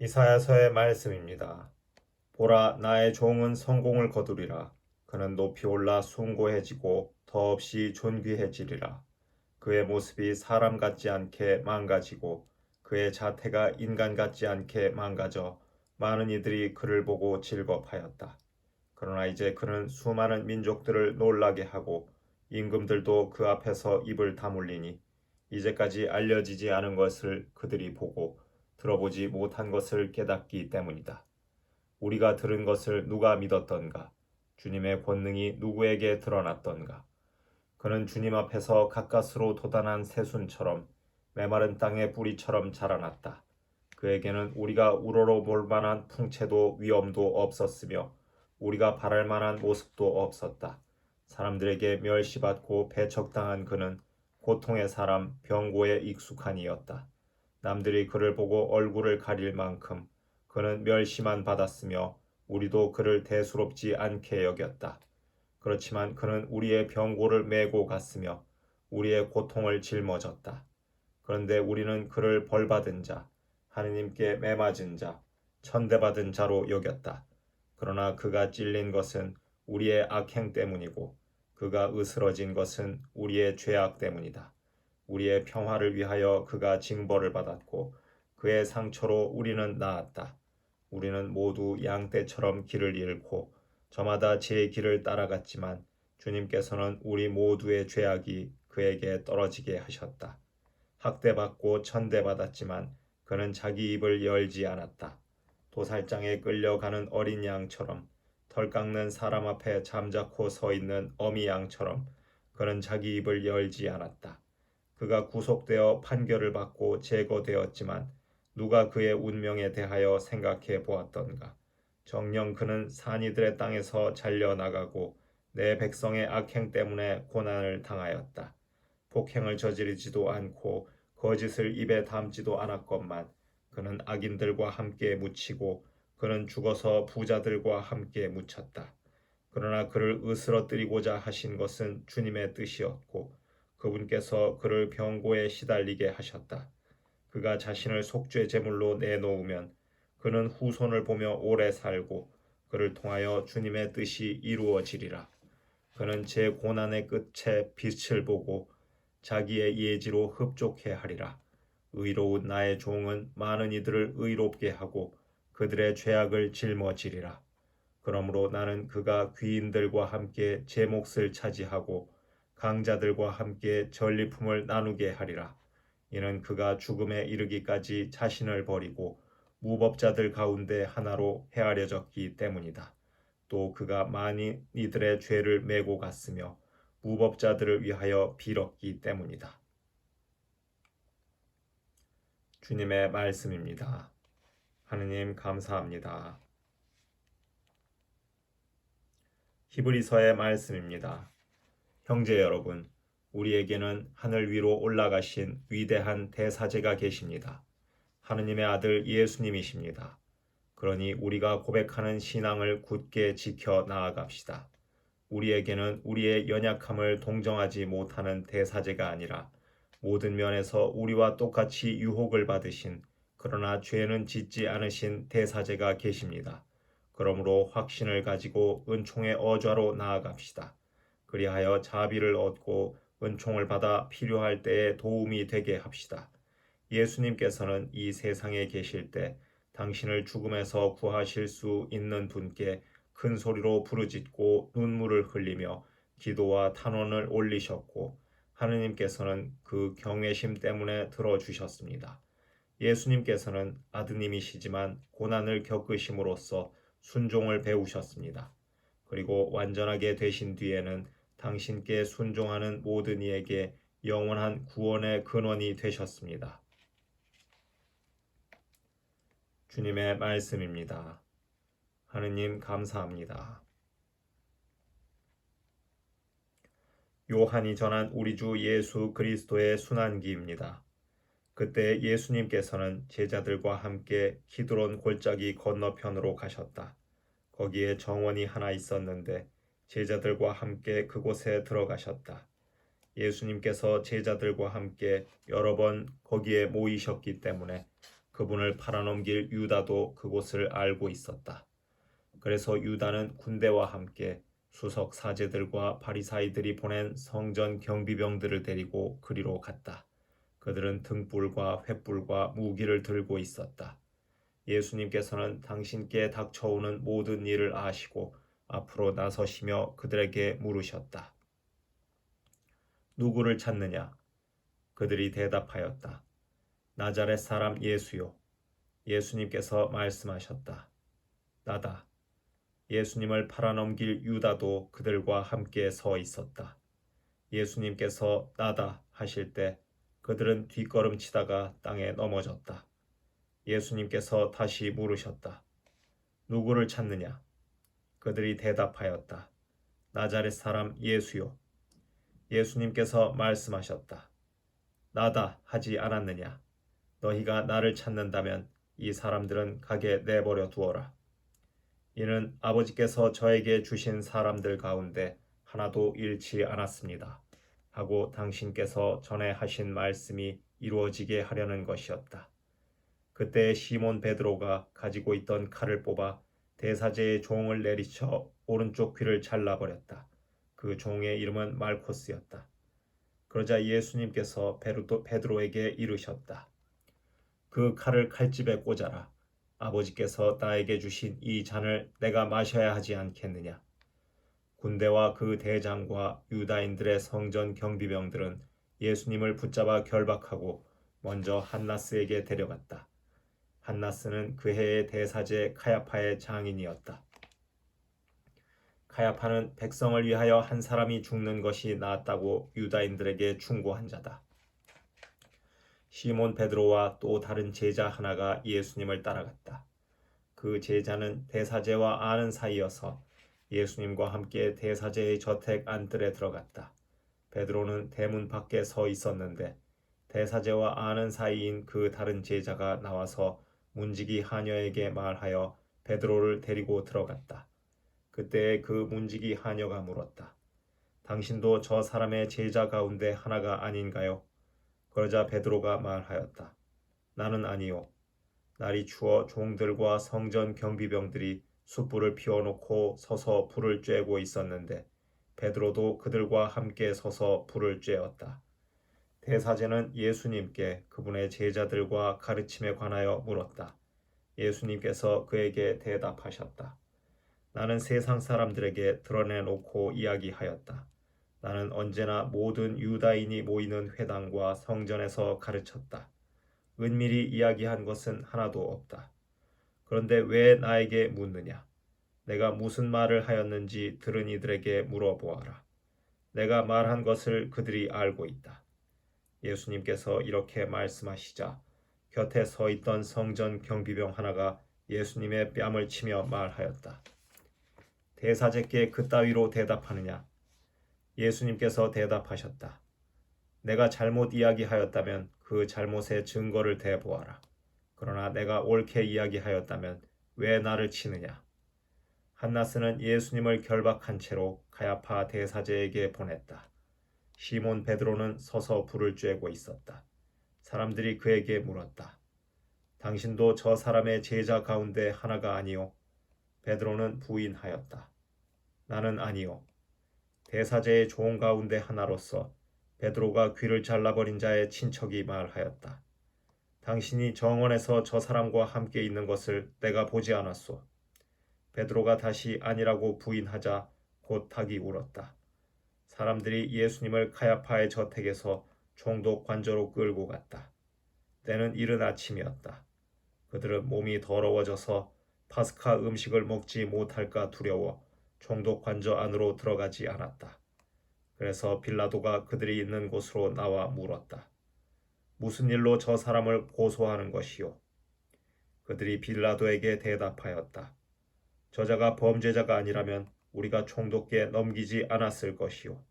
이사야서의 말씀입니다. 보라, 나의 종은 성공을 거두리라. 그는 높이 올라 숭고해지고 더없이 존귀해지리라. 그의 모습이 사람 같지 않게 망가지고 그의 자태가 인간 같지 않게 망가져 많은 이들이 그를 보고 질겁하였다. 그러나 이제 그는 수많은 민족들을 놀라게 하고 임금들도 그 앞에서 입을 다물리니 이제까지 알려지지 않은 것을 그들이 보고 들어보지 못한 것을 깨닫기 때문이다. 우리가 들은 것을 누가 믿었던가? 주님의 권능이 누구에게 드러났던가? 그는 주님 앞에서 가까스로 돋아난 새순처럼 메마른 땅의 뿌리처럼 자라났다. 그에게는 우리가 우러러 볼 만한 풍채도 위엄도 없었으며 우리가 바랄 만한 모습도 없었다. 사람들에게 멸시받고 배척당한 그는 고통의 사람, 병고에 익숙한 이였다. 남들이 그를 보고 얼굴을 가릴 만큼 그는 멸시만 받았으며 우리도 그를 대수롭지 않게 여겼다. 그렇지만 그는 우리의 병고를 메고 갔으며 우리의 고통을 짊어졌다. 그런데 우리는 그를 벌받은 자, 하느님께 매맞은 자, 천대받은 자로 여겼다. 그러나 그가 찔린 것은 우리의 악행 때문이고 그가 으스러진 것은 우리의 죄악 때문이다. 우리의 평화를 위하여 그가 징벌을 받았고 그의 상처로 우리는 나았다. 우리는 모두 양떼처럼 길을 잃고 저마다 제 길을 따라갔지만 주님께서는 우리 모두의 죄악이 그에게 떨어지게 하셨다. 학대받고 천대받았지만 그는 자기 입을 열지 않았다. 도살장에 끌려가는 어린 양처럼 털 깎는 사람 앞에 잠자코 서 있는 어미 양처럼 그는 자기 입을 열지 않았다. 그가 구속되어 판결을 받고 제거되었지만 누가 그의 운명에 대하여 생각해 보았던가? 정녕 그는 산이들의 땅에서 잘려나가고 내 백성의 악행 때문에 고난을 당하였다. 폭행을 저지르지도 않고 거짓을 입에 담지도 않았건만 그는 악인들과 함께 묻히고 그는 죽어서 부자들과 함께 묻혔다. 그러나 그를 으스러뜨리고자 하신 것은 주님의 뜻이었고 그분께서 그를 병고에 시달리게 하셨다. 그가 자신을 속죄 제물로 내놓으면 그는 후손을 보며 오래 살고 그를 통하여 주님의 뜻이 이루어지리라. 그는 제 고난의 끝에 빛을 보고 자기의 예지로 흡족해 하리라. 의로운 나의 종은 많은 이들을 의롭게 하고 그들의 죄악을 짊어지리라. 그러므로 나는 그가 귀인들과 함께 제 몫을 차지하고 강자들과 함께 전리품을 나누게 하리라. 이는 그가 죽음에 이르기까지 자신을 버리고 무법자들 가운데 하나로 헤아려졌기 때문이다. 또 그가 많은 이들의 죄를 메고 갔으며 무법자들을 위하여 빌었기 때문이다. 주님의 말씀입니다. 하느님 감사합니다. 히브리서의 말씀입니다. 형제 여러분, 우리에게는 하늘 위로 올라가신 위대한 대사제가 계십니다. 하느님의 아들 예수님이십니다. 그러니 우리가 고백하는 신앙을 굳게 지켜 나아갑시다. 우리에게는 우리의 연약함을 동정하지 못하는 대사제가 아니라 모든 면에서 우리와 똑같이 유혹을 받으신 그러나 죄는 짓지 않으신 대사제가 계십니다. 그러므로 확신을 가지고 은총의 어좌로 나아갑시다. 그리하여 자비를 얻고 은총을 받아 필요할 때에 도움이 되게 합시다. 예수님께서는 이 세상에 계실 때 당신을 죽음에서 구하실 수 있는 분께 큰 소리로 부르짖고 눈물을 흘리며 기도와 탄원을 올리셨고 하느님께서는 그 경외심 때문에 들어주셨습니다. 예수님께서는 아드님이시지만 고난을 겪으심으로써 순종을 배우셨습니다. 그리고 완전하게 되신 뒤에는 당신께 순종하는 모든 이에게 영원한 구원의 근원이 되셨습니다. 주님의 말씀입니다. 하느님 감사합니다. 요한이 전한 우리 주 예수 그리스도의 순환기입니다. 그때 예수님께서는 제자들과 함께 키드론 골짜기 건너편으로 가셨다. 거기에 정원이 하나 있었는데 제자들과 함께 그곳에 들어가셨다. 예수님께서 제자들과 함께 여러 번 거기에 모이셨기 때문에 그분을 팔아넘길 유다도 그곳을 알고 있었다. 그래서 유다는 군대와 함께 수석 사제들과 바리사이들이 보낸 성전 경비병들을 데리고 그리로 갔다. 그들은 등불과 횃불과 무기를 들고 있었다. 예수님께서는 당신께 닥쳐오는 모든 일을 아시고 앞으로 나서시며 그들에게 물으셨다. 누구를 찾느냐? 그들이 대답하였다. 나자렛 사람 예수요. 예수님께서 말씀하셨다. 나다. 예수님을 팔아넘길 유다도 그들과 함께 서 있었다. 예수님께서 나다 하실 때 그들은 뒷걸음치다가 땅에 넘어졌다. 예수님께서 다시 물으셨다. 누구를 찾느냐? 그들이 대답하였다. 나자렛 사람 예수요. 예수님께서 말씀하셨다. 나다 하지 않았느냐? 너희가 나를 찾는다면 이 사람들은 가게 내버려 두어라. 이는 아버지께서 저에게 주신 사람들 가운데 하나도 잃지 않았습니다. 하고 당신께서 전에 하신 말씀이 이루어지게 하려는 것이었다. 그때 시몬 베드로가 가지고 있던 칼을 뽑아 대사제의 종을 내리쳐 오른쪽 귀를 잘라버렸다. 그 종의 이름은 말코스였다. 그러자 예수님께서 베드로에게 이르셨다. 그 칼을 칼집에 꽂아라. 아버지께서 나에게 주신 이 잔을 내가 마셔야 하지 않겠느냐. 군대와 그 대장과 유다인들의 성전 경비병들은 예수님을 붙잡아 결박하고 먼저 한나스에게 데려갔다. 한나스는 그 해의 대사제 카야파의 장인이었다. 카야파는 백성을 위하여 한 사람이 죽는 것이 낫다고 유다인들에게 충고한 자다. 시몬 베드로와 또 다른 제자 하나가 예수님을 따라갔다. 그 제자는 대사제와 아는 사이여서 예수님과 함께 대사제의 저택 안뜰에 들어갔다. 베드로는 대문 밖에 서 있었는데 대사제와 아는 사이인 그 다른 제자가 나와서 문지기 하녀에게 말하여 베드로를 데리고 들어갔다. 그때 그 문지기 하녀가 물었다. 당신도 저 사람의 제자 가운데 하나가 아닌가요? 그러자 베드로가 말하였다. 나는 아니요. 날이 추워 종들과 성전 경비병들이 숯불을 피워놓고 서서 불을 쬐고 있었는데 베드로도 그들과 함께 서서 불을 쬐었다. 대사제는 예수님께 그분의 제자들과 가르침에 관하여 물었다. 예수님께서 그에게 대답하셨다. 나는 세상 사람들에게 드러내놓고 이야기하였다. 나는 언제나 모든 유다인이 모이는 회당과 성전에서 가르쳤다. 은밀히 이야기한 것은 하나도 없다. 그런데 왜 나에게 묻느냐? 내가 무슨 말을 하였는지 들은 이들에게 물어보아라. 내가 말한 것을 그들이 알고 있다. 예수님께서 이렇게 말씀하시자 곁에 서 있던 성전 경비병 하나가 예수님의 뺨을 치며 말하였다. 대사제께 그따위로 대답하느냐? 예수님께서 대답하셨다. 내가 잘못 이야기하였다면 그 잘못의 증거를 대보아라. 그러나 내가 옳게 이야기하였다면 왜 나를 치느냐? 한나스는 예수님을 결박한 채로 가야파 대사제에게 보냈다. 시몬 베드로는 서서 불을 쬐고 있었다. 사람들이 그에게 물었다. 당신도 저 사람의 제자 가운데 하나가 아니오? 베드로는 부인하였다. 나는 아니오. 대사제의 종 가운데 하나로서 베드로가 귀를 잘라버린 자의 친척이 말하였다. 당신이 정원에서 저 사람과 함께 있는 것을 내가 보지 않았소. 베드로가 다시 아니라고 부인하자 곧 닭이 울었다. 사람들이 예수님을 카야파의 저택에서 총독 관저로 끌고 갔다. 때는 이른 아침이었다. 그들은 몸이 더러워져서 파스카 음식을 먹지 못할까 두려워 총독 관저 안으로 들어가지 않았다. 그래서 빌라도가 그들이 있는 곳으로 나와 물었다. 무슨 일로 저 사람을 고소하는 것이요? 그들이 빌라도에게 대답하였다. 저자가 범죄자가 아니라면 우리가 총독께 넘기지 않았을 것이요.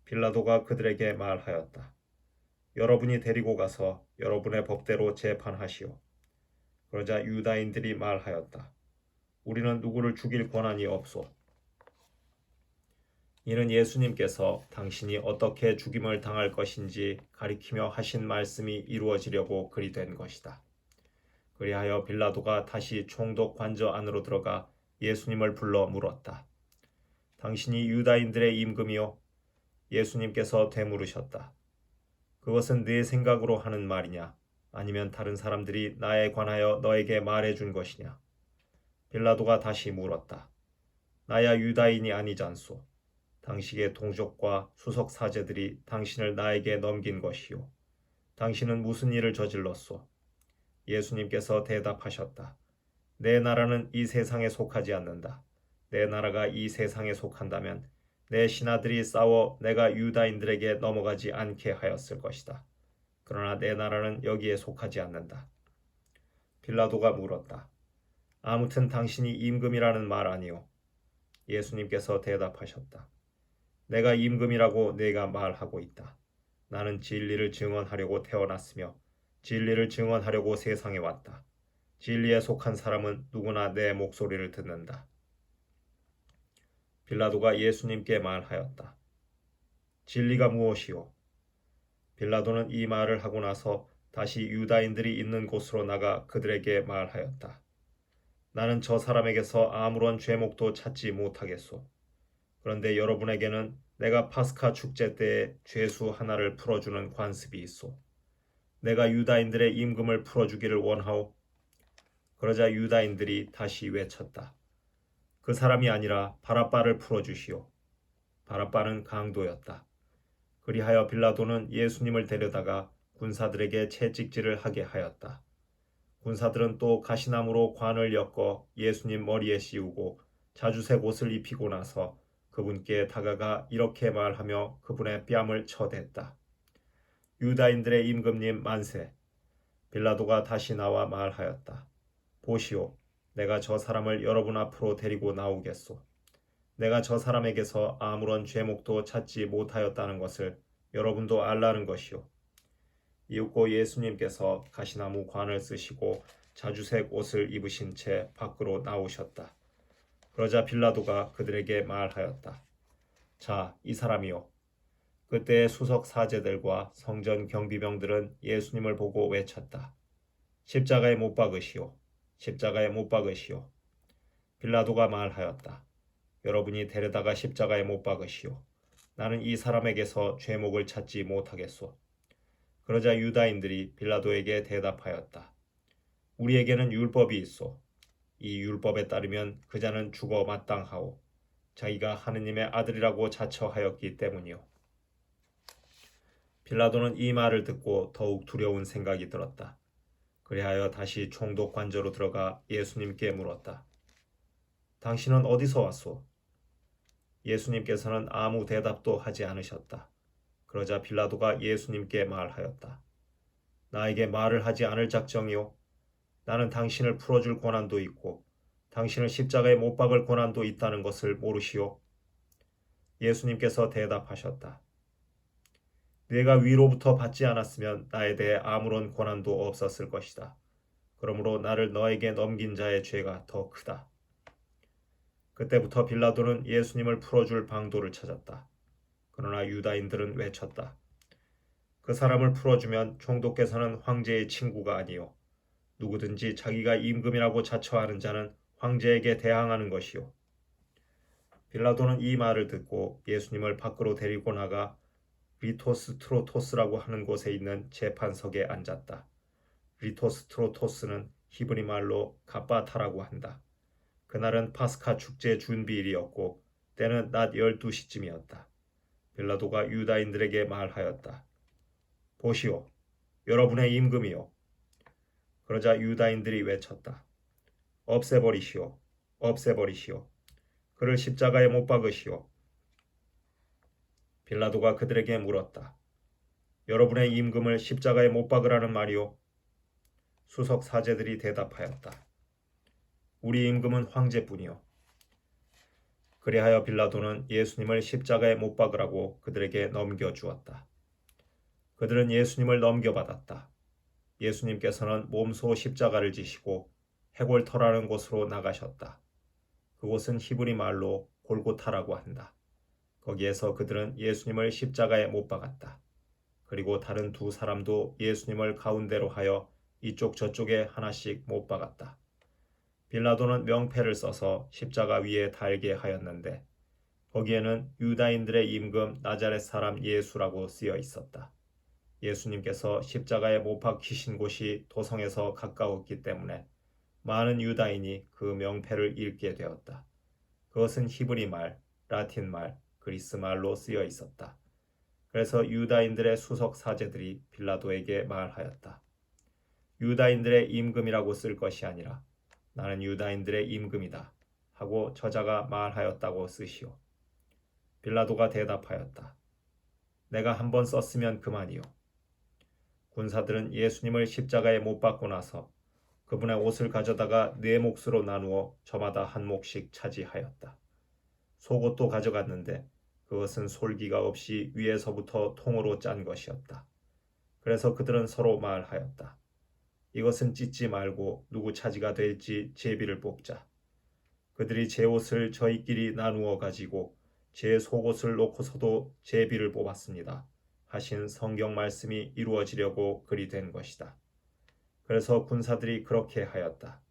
빌라도가 그들에게 말하였다. 여러분이 데리고 가서 여러분의 법대로 재판하시오. 그러자 유다인들이 말하였다. 우리는 누구를 죽일 권한이 없소. 이는 예수님께서 당신이 어떻게 죽임을 당할 것인지 가리키며 하신 말씀이 이루어지려고 그리 된 것이다. 그리하여 빌라도가 다시 총독 관저 안으로 들어가 예수님을 불러 물었다. 당신이 유다인들의 임금이요? 예수님께서 되물으셨다. 그것은 네 생각으로 하는 말이냐? 아니면 다른 사람들이 나에 관하여 너에게 말해준 것이냐? 빌라도가 다시 물었다. 나야 유다인이 아니잖소. 당시의 동족과 수석 사제들이 당신을 나에게 넘긴 것이요. 당신은 무슨 일을 저질렀소? 예수님께서 대답하셨다. 내 나라는 이 세상에 속하지 않는다. 내 나라가 이 세상에 속한다면 내 신하들이 싸워 내가 유다인들에게 넘어가지 않게 하였을 것이다. 그러나 내 나라는 여기에 속하지 않는다. 빌라도가 물었다. 아무튼 당신이 임금이라는 말 아니오? 예수님께서 대답하셨다. 내가 임금이라고 네가 말하고 있다. 나는 진리를 증언하려고 태어났으며 진리를 증언하려고 세상에 왔다. 진리에 속한 사람은 누구나 내 목소리를 듣는다. 빌라도가 예수님께 말하였다. 진리가 무엇이오? 빌라도는 이 말을 하고 나서 다시 유다인들이 있는 곳으로 나가 그들에게 말하였다. 나는 저 사람에게서 아무런 죄목도 찾지 못하겠소. 그런데 여러분에게는 내가 파스카 축제 때에 죄수 하나를 풀어주는 관습이 있소. 내가 유다인들의 임금을 풀어주기를 원하오. 그러자 유다인들이 다시 외쳤다. 그 사람이 아니라 바라바를 풀어주시오. 바라바는 강도였다. 그리하여 빌라도는 예수님을 데려다가 군사들에게 채찍질을 하게 하였다. 군사들은 또 가시나무로 관을 엮어 예수님 머리에 씌우고 자주색 옷을 입히고 나서 그분께 다가가 이렇게 말하며 그분의 뺨을 쳐댔다. 유다인들의 임금님 만세. 빌라도가 다시 나와 말하였다. 보시오. 내가 저 사람을 여러분 앞으로 데리고 나오겠소. 내가 저 사람에게서 아무런 죄목도 찾지 못하였다는 것을 여러분도 알라는 것이오. 이윽고 예수님께서 가시나무 관을 쓰시고 자주색 옷을 입으신 채 밖으로 나오셨다. 그러자 빌라도가 그들에게 말하였다. 자, 이 사람이요. 그때 수석 사제들과 성전 경비병들은 예수님을 보고 외쳤다. 십자가에 못 박으시오. 십자가에 못 박으시오. 빌라도가 말하였다. 여러분이 데려다가 십자가에 못 박으시오. 나는 이 사람에게서 죄목을 찾지 못하겠소. 그러자 유다인들이 빌라도에게 대답하였다. 우리에게는 율법이 있소. 이 율법에 따르면 그 자는 죽어 마땅하오. 자기가 하느님의 아들이라고 자처하였기 때문이오. 빌라도는 이 말을 듣고 더욱 두려운 생각이 들었다. 그리하여 다시 총독 관저로 들어가 예수님께 물었다. 당신은 어디서 왔소? 예수님께서는 아무 대답도 하지 않으셨다. 그러자 빌라도가 예수님께 말하였다. 나에게 말을 하지 않을 작정이오. 나는 당신을 풀어줄 권한도 있고 당신을 십자가에 못 박을 권한도 있다는 것을 모르시오. 예수님께서 대답하셨다. 네가 위로부터 받지 않았으면 나에 대해 아무런 권한도 없었을 것이다. 그러므로 나를 너에게 넘긴 자의 죄가 더 크다. 그때부터 빌라도는 예수님을 풀어줄 방도를 찾았다. 그러나 유다인들은 외쳤다. 그 사람을 풀어주면 총독께서는 황제의 친구가 아니요. 누구든지 자기가 임금이라고 자처하는 자는 황제에게 대항하는 것이요. 빌라도는 이 말을 듣고 예수님을 밖으로 데리고 나가 리토스트로토스라고 하는 곳에 있는 재판석에 앉았다. 리토스트로토스는 히브리 말로 갑바타라고 한다. 그날은 파스카 축제 준비일이었고 때는 낮 12시쯤이었다. 빌라도가 유다인들에게 말하였다. 보시오, 여러분의 임금이요. 그러자 유다인들이 외쳤다. 없애버리시오, 없애버리시오. 그를 십자가에 못 박으시오. 빌라도가 그들에게 물었다. 여러분의 임금을 십자가에 못 박으라는 말이오? 수석 사제들이 대답하였다. 우리 임금은 황제뿐이요. 그리하여 빌라도는 예수님을 십자가에 못 박으라고 그들에게 넘겨주었다. 그들은 예수님을 넘겨받았다. 예수님께서는 몸소 십자가를 지시고 해골터라는 곳으로 나가셨다. 그곳은 히브리 말로 골고타라고 한다. 거기에서 그들은 예수님을 십자가에 못 박았다. 그리고 다른 두 사람도 예수님을 가운데로 하여 이쪽 저쪽에 하나씩 못 박았다. 빌라도는 명패를 써서 십자가 위에 달게 하였는데 거기에는 유다인들의 임금 나자렛 사람 예수라고 쓰여 있었다. 예수님께서 십자가에 못 박히신 곳이 도성에서 가까웠기 때문에 많은 유다인이 그 명패를 읽게 되었다. 그것은 히브리 말, 라틴 말, 그리스 말로 쓰여 있었다. 그래서 유다인들의 수석 사제들이 빌라도에게 말하였다. 유다인들의 임금이라고 쓸 것이 아니라 나는 유다인들의 임금이다 하고 저자가 말하였다고 쓰시오. 빌라도가 대답하였다. 내가 한번 썼으면 그만이요. 군사들은 예수님을 십자가에 못 박고 나서 그분의 옷을 가져다가 네 몫으로 나누어 저마다 한 몫씩 차지하였다. 속옷도 가져갔는데 그것은 솔기가 없이 위에서부터 통으로 짠 것이었다. 그래서 그들은 서로 말하였다. 이것은 찢지 말고 누구 차지가 될지 제비를 뽑자. 그들이 제 옷을 저희끼리 나누어 가지고 제 속옷을 놓고서도 제비를 뽑았습니다. 하신 성경 말씀이 이루어지려고 그리 된 것이다. 그래서 군사들이 그렇게 하였다.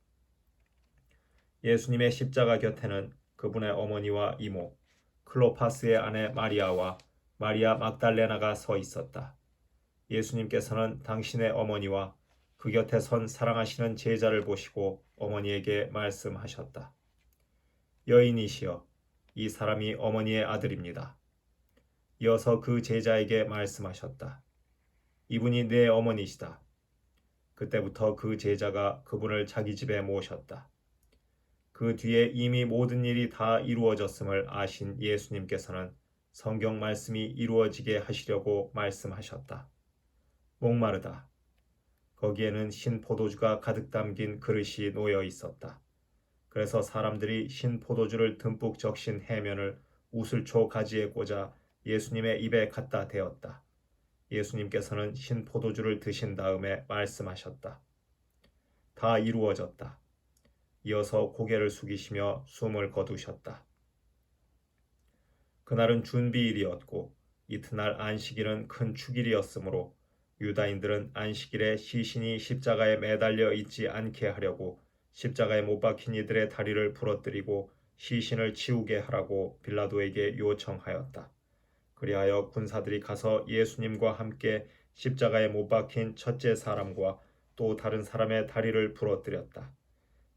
예수님의 십자가 곁에는 그분의 어머니와 이모, 클로파스의 아내 마리아와 마리아 막달레나가 서 있었다. 예수님께서는 당신의 어머니와 그 곁에 선 사랑하시는 제자를 보시고 어머니에게 말씀하셨다. 여인이시여, 이 사람이 어머니의 아들입니다. 이어서 그 제자에게 말씀하셨다. 이분이 내 어머니시다. 그때부터 그 제자가 그분을 자기 집에 모셨다. 그 뒤에 이미 모든 일이 다 이루어졌음을 아신 예수님께서는 성경 말씀이 이루어지게 하시려고 말씀하셨다. 목마르다. 거기에는 신 포도주가 가득 담긴 그릇이 놓여 있었다. 그래서 사람들이 신 포도주를 듬뿍 적신 해면을 우슬초 가지에 꽂아 예수님의 입에 갖다 대었다. 예수님께서는 신 포도주를 드신 다음에 말씀하셨다. 다 이루어졌다. 이어서 고개를 숙이시며 숨을 거두셨다. 그날은 준비일이었고 이튿날 안식일은 큰 축일이었으므로 유다인들은 안식일에 시신이 십자가에 매달려 있지 않게 하려고 십자가에 못 박힌 이들의 다리를 부러뜨리고 시신을 치우게 하라고 빌라도에게 요청하였다. 그리하여 군사들이 가서 예수님과 함께 십자가에 못 박힌 첫째 사람과 또 다른 사람의 다리를 부러뜨렸다.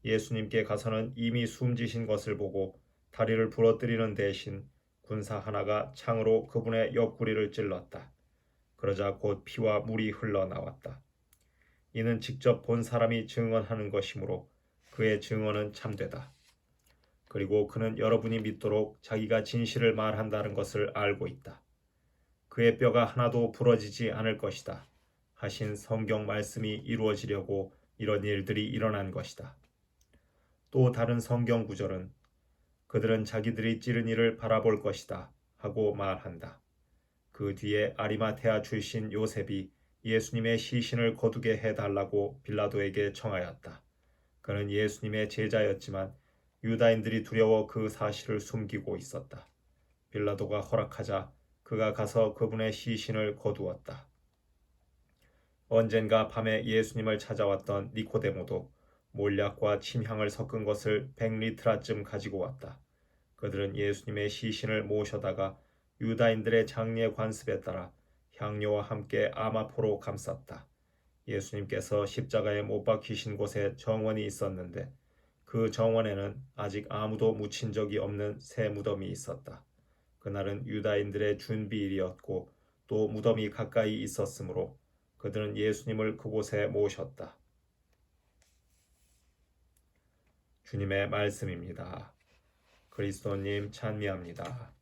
예수님께 가서는 이미 숨지신 것을 보고 다리를 부러뜨리는 대신 군사 하나가 창으로 그분의 옆구리를 찔렀다. 그러자 곧 피와 물이 흘러나왔다. 이는 직접 본 사람이 증언하는 것이므로 그의 증언은 참되다. 그리고 그는 여러분이 믿도록 자기가 진실을 말한다는 것을 알고 있다. 그의 뼈가 하나도 부러지지 않을 것이다. 하신 성경 말씀이 이루어지려고 이런 일들이 일어난 것이다. 또 다른 성경 구절은 그들은 자기들이 찌른 이를 바라볼 것이다 하고 말한다. 그 뒤에 아리마테아 출신 요셉이 예수님의 시신을 거두게 해달라고 빌라도에게 청하였다. 그는 예수님의 제자였지만 유다인들이 두려워 그 사실을 숨기고 있었다. 빌라도가 허락하자 그가 가서 그분의 시신을 거두었다. 언젠가 밤에 예수님을 찾아왔던 니코데모도 몰약과 침향을 섞은 것을 100리트라쯤 가지고 왔다. 그들은 예수님의 시신을 모셔다가 유다인들의 장례 관습에 따라 향료와 함께 아마포로 감쌌다. 예수님께서 십자가에 못 박히신 곳에 정원이 있었는데 그 정원에는 아직 아무도 묻힌 적이 없는 새 무덤이 있었다. 그날은 유다인들의 준비일이었고 또 무덤이 가까이 있었으므로 그들은 예수님을 그곳에 모셨다. 주님의 말씀입니다. 그리스도님 찬미합니다.